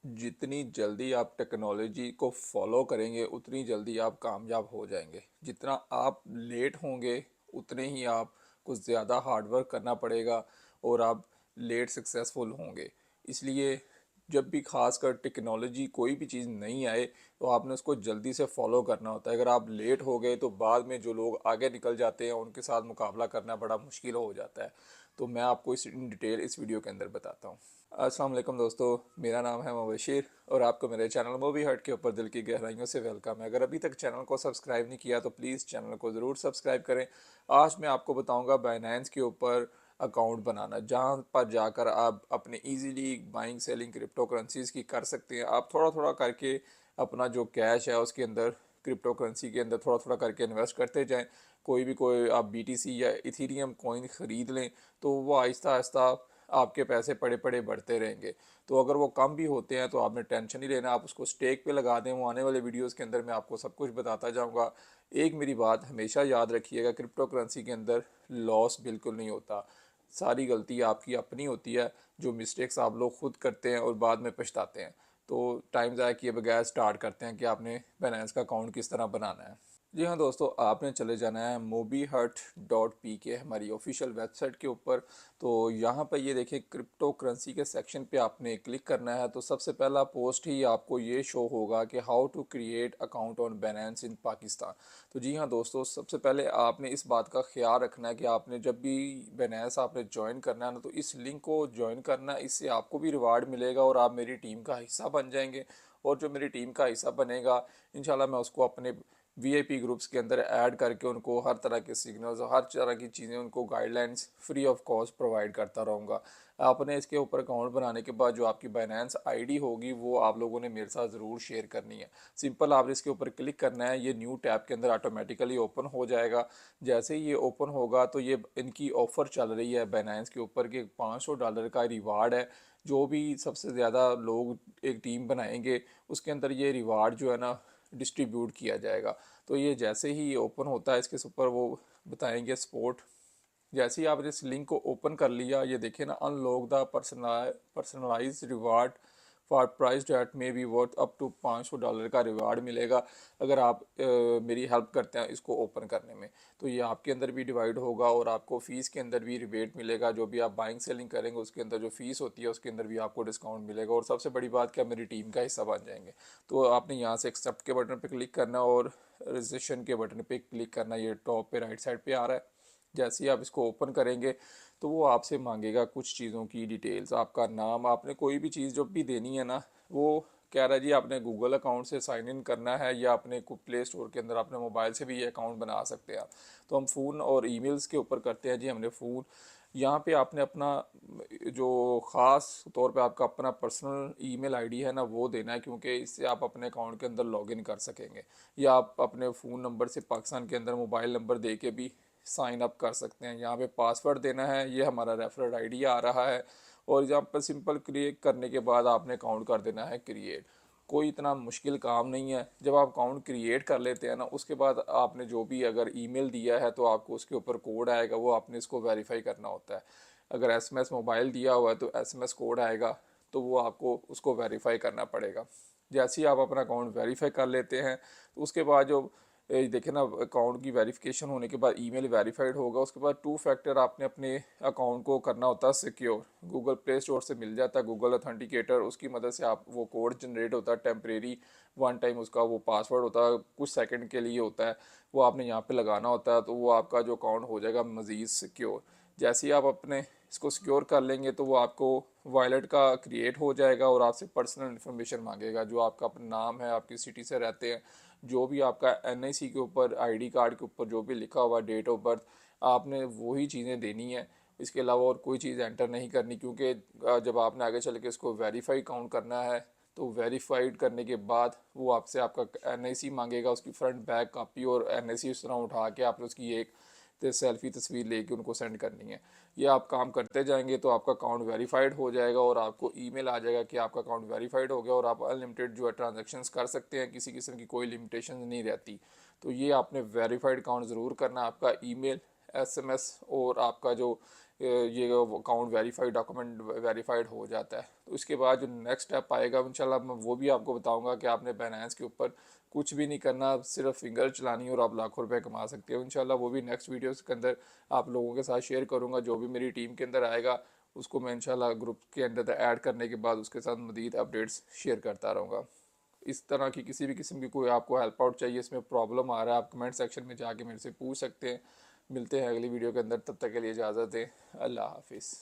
जितनी जल्दी आप टेक्नोलॉजी को फॉलो करेंगे उतनी जल्दी आप कामयाब हो जाएंगे। जितना आप लेट होंगे उतने ही आपको ज़्यादा हार्ड वर्क करना पड़ेगा और आप लेट सक्सेसफुल होंगे। इसलिए जब भी खासकर टेक्नोलॉजी कोई भी चीज़ नहीं आए तो आपने उसको जल्दी से फॉलो करना होता है। अगर आप लेट हो गए तो बाद में जो लोग आगे निकल जाते हैं उनके साथ मुकाबला करना बड़ा मुश्किल हो जाता है। तो मैं आपको इस इन डिटेल इस वीडियो के अंदर बताता हूँ। अस्सलाम वालेकुम दोस्तों, मेरा नाम है मुबशिर और आपको मेरे चैनल मूवी हट के ऊपर दिल की गहराइयों से वेलकम है। अगर अभी तक चैनल को सब्सक्राइब नहीं किया तो प्लीज़ चैनल को ज़रूर सब्सक्राइब करें। आज मैं आपको बताऊंगा बाइनेंस के ऊपर अकाउंट बनाना, जहां पर जाकर आप अपने easily buying selling crypto currencies की कर सकते हैं। आप थोड़ा थोड़ा करके अपना जो कैश है उसके अंदर क्रिप्टो करेंसी के अंदर थोड़ा थोड़ा करके इन्वेस्ट करते जाएं। कोई आप बीटीसी या इथीरियम कॉइन ख़रीद लें तो वो आहिस्ता आहिस्ता आपके पैसे पड़े पड़े बढ़ते रहेंगे। तो अगर वो कम भी होते हैं तो आपने टेंशन नहीं लेना, आप उसको स्टेक पे लगा दें। वो आने वाले वीडियोस के अंदर मैं आपको सब कुछ बताता जाऊंगा। एक मेरी बात हमेशा याद रखिएगा, क्रिप्टो करेंसी के अंदर लॉस बिल्कुल नहीं होता। सारी गलती आपकी अपनी होती है, जो मिस्टेक्स आप लोग खुद करते हैं और बाद में पछताते हैं। तो टाइम ज़ाया किए बगैर स्टार्ट करते हैं कि आपने बाइनेंस का अकाउंट किस तरह बनाना है। जी हाँ दोस्तों, आपने चले जाना है mobiHut.pk हमारी ऑफिशियल वेबसाइट के ऊपर। तो यहाँ पर ये देखिए, क्रिप्टो करेंसी के सेक्शन पे आपने क्लिक करना है। तो सबसे पहला पोस्ट ही आपको ये शो होगा कि how to create account on Binance in Pakistan. तो जी हाँ दोस्तों, सबसे पहले आपने इस बात का ख्याल रखना है कि आपने जब भी बाइनेंस आपने ज्वाइन करना है ना, तो इस लिंक को ज्वाइन करना है। इससे आपको भी रिवार्ड मिलेगा और आप मेरी टीम का हिस्सा बन जाएंगे। और जो मेरी टीम का हिस्सा बनेगा, इंशाल्लाह मैं उसको अपने वीआईपी ग्रुप्स के अंदर ऐड करके उनको हर तरह के सिग्नल्स और हर तरह की चीज़ें, उनको guidelines free of cost provide करता रहूँगा। आपने इसके ऊपर अकाउंट बनाने के बाद जो आपकी बाइनेंस आईडी होगी वो आप लोगों ने मेरे साथ ज़रूर शेयर करनी है। सिंपल आपने इसके ऊपर क्लिक करना है, ये न्यू टैब के अंदर ऑटोमेटिकली ओपन हो जाएगा। जैसे ही ये ओपन होगा तो ये इनकी ऑफ़र चल रही है बाइनेंस के ऊपर कि $500 का रिवार्ड है। जो भी सबसे ज़्यादा लोग एक टीम बनाएंगे उसके अंदर ये रिवार्ड जो है ना डिस्ट्रीब्यूट किया जाएगा। तो ये जैसे ही ओपन होता है इसके ऊपर वो बताएंगे सपोर्ट। जैसे ही आपने इस लिंक को ओपन कर लिया, ये देखिए ना, unlock the personalise reward for prize date में बी वर्थ अप टू $500 का रिवार्ड मिलेगा अगर आप मेरी हेल्प करते हैं इसको ओपन करने में। तो ये आपके अंदर भी डिवाइड होगा और आपको फ़ीस के अंदर भी रिबेट मिलेगा। जो भी आप बाइंग सेलिंग करेंगे उसके अंदर जो फ़ीस होती है उसके अंदर भी आपको डिस्काउंट मिलेगा। और सबसे बड़ी बात क्या, मेरी टीम का हिस्सा बन जाएंगे। तो आपने यहाँ से एक्सेप्ट के बटन पर क्लिक करना और रजिस्ट्रेशन के बटन पर क्लिक करना। ये टॉप पे राइट साइड पे आ रहा है। जैसे ही आप इसको ओपन करेंगे तो वो आपसे मांगेगा कुछ चीज़ों की डिटेल्स। आपका नाम, आपने कोई भी चीज़ जो भी देनी है ना, वो कह रहा है जी आपने गूगल अकाउंट से साइन इन करना है या अपने प्ले स्टोर के अंदर अपने मोबाइल से भी ये अकाउंट बना सकते हैं। तो हम फ़ोन और ईमेल्स के ऊपर करते हैं जी। हमने फ़ोन, यहाँ पे आपने अपना जो ख़ास तौर पे आपका अपना पर्सनल ईमेल आईडी है ना वो देना है, क्योंकि इससे आप अपने अकाउंट के अंदर लॉगिन कर सकेंगे। या आप अपने फ़ोन नंबर से पाकिस्तान के अंदर मोबाइल नंबर दे के भी साइन अप कर सकते हैं। यहाँ पे पासवर्ड देना है, ये हमारा रेफरल आईडी आ रहा है। और यहाँ पर सिंपल क्रिएट करने के बाद आपने अकाउंट कर देना है क्रिएट। कोई इतना मुश्किल काम नहीं है। जब आप अकाउंट क्रिएट कर लेते हैं ना, उसके बाद आपने जो भी अगर ईमेल दिया है तो आपको उसके ऊपर कोड आएगा, वो आपने इसको वेरीफाई करना होता है। अगर एसएमएस मोबाइल दिया हुआ है तो एसएमएस कोड आएगा, तो वो आपको उसको वेरीफाई करना पड़ेगा। जैसे ही आप अपना अकाउंट वेरीफाई कर लेते हैं तो उसके बाद जो देखे ना, अकाउंट की वेरिफिकेशन होने के बाद ईमेल वेरीफाइड होगा। उसके बाद टू फैक्टर आपने अपने अकाउंट को करना होता है सिक्योर। गूगल प्ले स्टोर से मिल जाता है गूगल अथेंटिकेटर, उसकी मदद से आप वो कोड जनरेट होता है टेम्परेरी, वन टाइम उसका वो पासवर्ड होता है, कुछ सेकंड के लिए होता है, वो आपने यहाँ पे लगाना होता है। तो वो आपका जो अकाउंट हो जाएगा मज़ीद सिक्योर। जैसे ही आप अपने इसको सिक्योर कर लेंगे तो वो आपको वॉलेट का क्रिएट हो जाएगा और आपसे पर्सनल इन्फॉर्मेशन मांगेगा, जो आपका अपना नाम है, आपकी सिटी से रहते हैं, जो भी आपका एनआईसी के ऊपर, आईडी कार्ड के ऊपर जो भी लिखा हुआ, डेट ऑफ बर्थ, आपने वही चीज़ें देनी है। इसके अलावा और कोई चीज़ एंटर नहीं करनी, क्योंकि जब आपने आगे चल के इसको वेरीफाई काउंट करना है तो वेरीफाइड करने के बाद वो आपसे आपका एनआईसी मांगेगा, उसकी फ्रंट बैक कॉपी और एनआईसी उस तरह उठा के आपने उसकी एक सेल्फी तस्वीर लेके उनको सेंड करनी है। ये आप काम करते जाएंगे तो आपका अकाउंट वेरीफाइड हो जाएगा और आपको ईमेल आ जाएगा कि आपका अकाउंट वेरीफाइड हो गया और आप अनलिमिटेड जो है ट्रांजैक्शंस कर सकते हैं, किसी किस्म की कोई लिमिटेशन नहीं रहती। तो ये आपने वेरीफाइड अकाउंट ज़रूर करना। आपका ईमेल एसएमएस और आपका जो ये अकाउंट वेरीफाइड डॉक्यूमेंट वेरीफाइड हो जाता है। तो उसके बाद जो नेक्स्ट स्टेप आएगा इंशाल्लाह मैं वो भी आपको बताऊंगा कि आपने बाइनेंस के ऊपर कुछ भी नहीं करना, सिर्फ फिंगर चलानी है और आप लाखों रुपए कमा सकते हो इंशाल्लाह। वो भी नेक्स्ट वीडियोस के अंदर आप लोगों के साथ शेयर करूंगा। जो भी मेरी टीम के अंदर आएगा उसको मैं इंशाल्लाह ग्रुप के अंदर ऐड करने के बाद उसके साथ मज़ीद अपडेट्स शेयर करता रहूँगा। इस तरह की किसी भी किस्म की कोई आपको हेल्प आउट चाहिए, इसमें प्रॉब्लम आ रहा है, आप कमेंट सेक्शन में जाके मेरे से पूछ सकते हैं। मिलते हैं अगली वीडियो के अंदर, तब तक के लिए इजाज़त दें। अल्लाह हाफिज़।